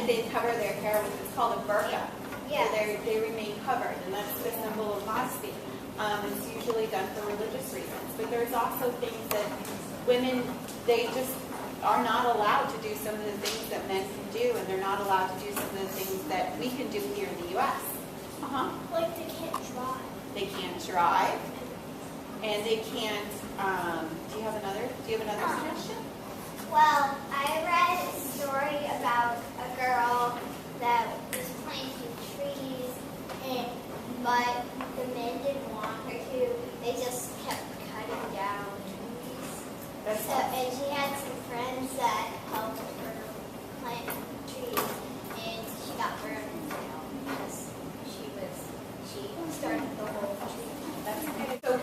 they cover their hair with, it's called a burqa. Yeah. So they remain covered, and that's the symbol of modesty. It's usually done for religious reasons. But there's also things that women, they just are not allowed to do some of the things that men can do, and they're not allowed to do some of the things that we can do here in the U.S. Like they can't drive. They can't drive, and they can't. Do you have another suggestion? Well, I read a story about a girl that was planting trees, but the men didn't want her to. They just kept cutting down trees. And she had some friends that helped her plant trees, and she got burned because she started the whole tree. That's okay. So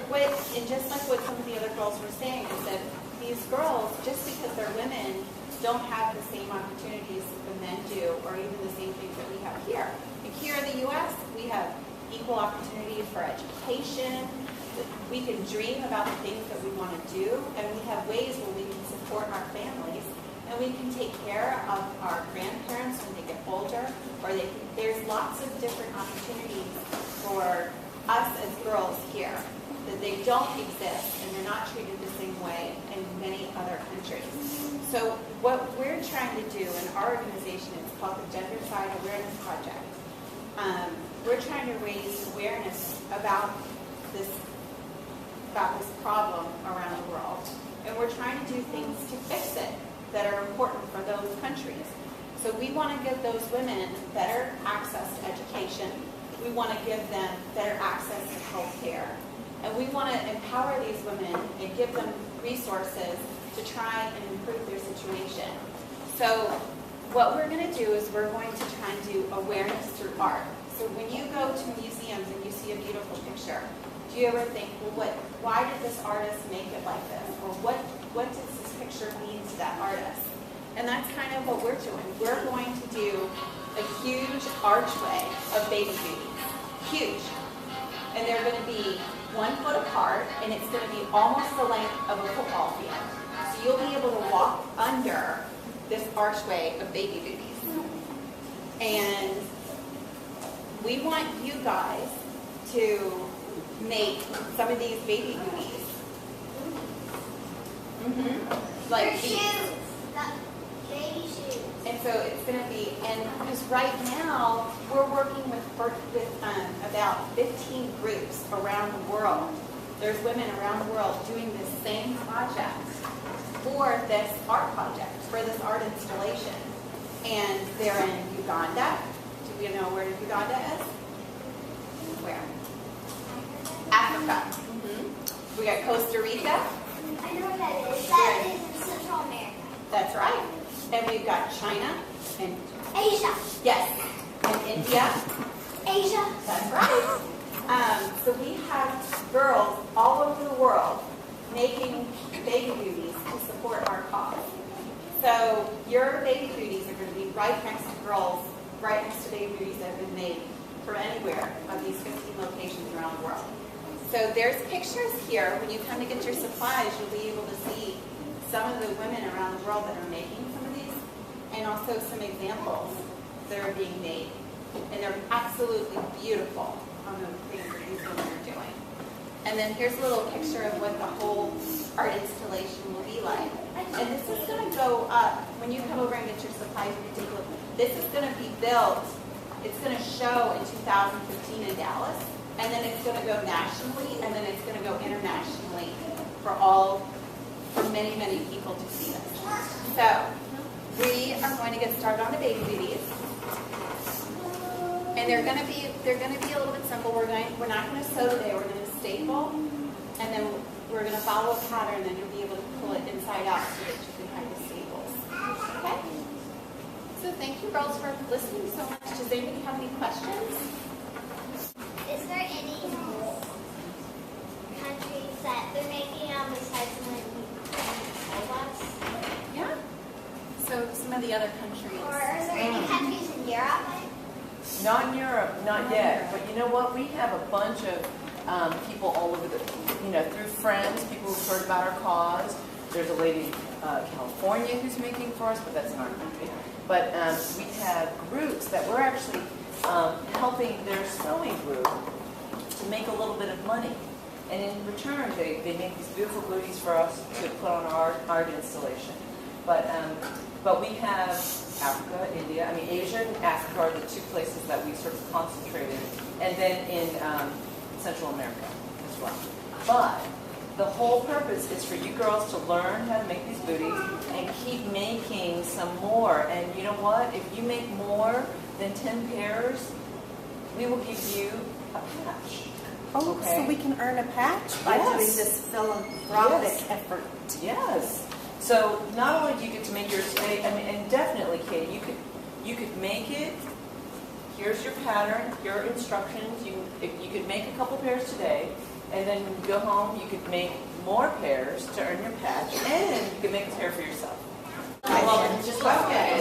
and just like what some of the other girls were saying, is that these girls, just because they're women, don't have the same opportunities that the men do, or even the same things that we have here. Like here in the U.S., we have equal opportunities for education. We can dream about the things that we want to do, and we have ways where we can support our families, and we can take care of our grandparents when they get older, or there's lots of different opportunities for us as girls here that they don't exist, and they're not treated the same way in many other countries. So what we're trying to do in our organization is called the Gendercide Awareness Project. We're trying to raise awareness about this problem around the world, and we're trying to do things to fix it that are important for those countries. So we want to give those women better access to education. We want to give them better access to health care. And we want to empower these women and give them resources to try and improve their situation. So what we're going to do is we're going to try and do awareness through art. So when you go to museums and you see a beautiful picture, do you ever think, well, why did this artist make it like this? Or what does this picture mean to that artist? And that's kind of what we're doing. We're going to do a huge archway of baby booties. Huge. And they're going to be 1 foot apart, and it's going to be almost the length of a football field. So you'll be able to walk under this archway of baby booties. And we want you guys to make some of these baby booties. Like shoes. Baby shoes. And so it's going to be, and because right now we're working with about 15 groups around the world. There's women around the world doing this same project for this art project, for this art installation. And they're in Uganda. Do we know where Uganda is? Where? Africa. We got Costa Rica. I know what that is. That is in Central America. That's right. And we've got China and Asia. Yes. And India. Asia. That's right. So we have girls all over the world making baby booties to support our cause. So your baby booties are going to be right next to girls, right next to baby booties that have been made from anywhere of these 15 locations around the world. So there's pictures here. When you come to get your supplies, you'll be able to see some of the women around the world that are making some of these, and also some examples that are being made. And they're absolutely beautiful on the things that these women are doing. And then here's a little picture of what the whole art installation will be like. And this is going to go up, when you come over and get your supplies, you can take a look. This is going to be built, it's going to show in 2015 in Dallas, and then it's going to go nationally, and then it's going to go internationally for many, many people to see this. So we are going to get started on the baby booties. And they're going to be a little bit simple. We're not going to sew today. We're going to staple, and then we're going to follow a pattern, and you'll be able to pull it inside out so that you can have the staples. Okay? So thank you, girls, for listening so much. Does anybody have any questions? Is there any countries that they're making besides robots? Yeah. So some of the other countries. Or are there any countries in Europe? Not in Europe, not yet. But you know what? We have a bunch of people all over through friends, people who've heard about our cause. There's a lady California who's making for us, but that's in our country. But we have groups that we're actually helping their sewing group to make a little bit of money. And in return, they make these beautiful booties for us to put on our art installation. But we have Africa, India, Asia and Africa are the two places that we sort of concentrated, and then in Central America as well. But the whole purpose is for you girls to learn how to make these booties and keep making some more. And you know what? If you make more than 10 pairs, we will give you a patch. Oh, okay? So we can earn a patch by doing this philanthropic effort. Yes. So not only do you get to make yours today, and definitely, Kate, you could make it. Here's your pattern, your instructions. You could make a couple pairs today, and then when you go home, you could make more pairs to earn your patch, and you could make a pair for yourself. Well, just okay.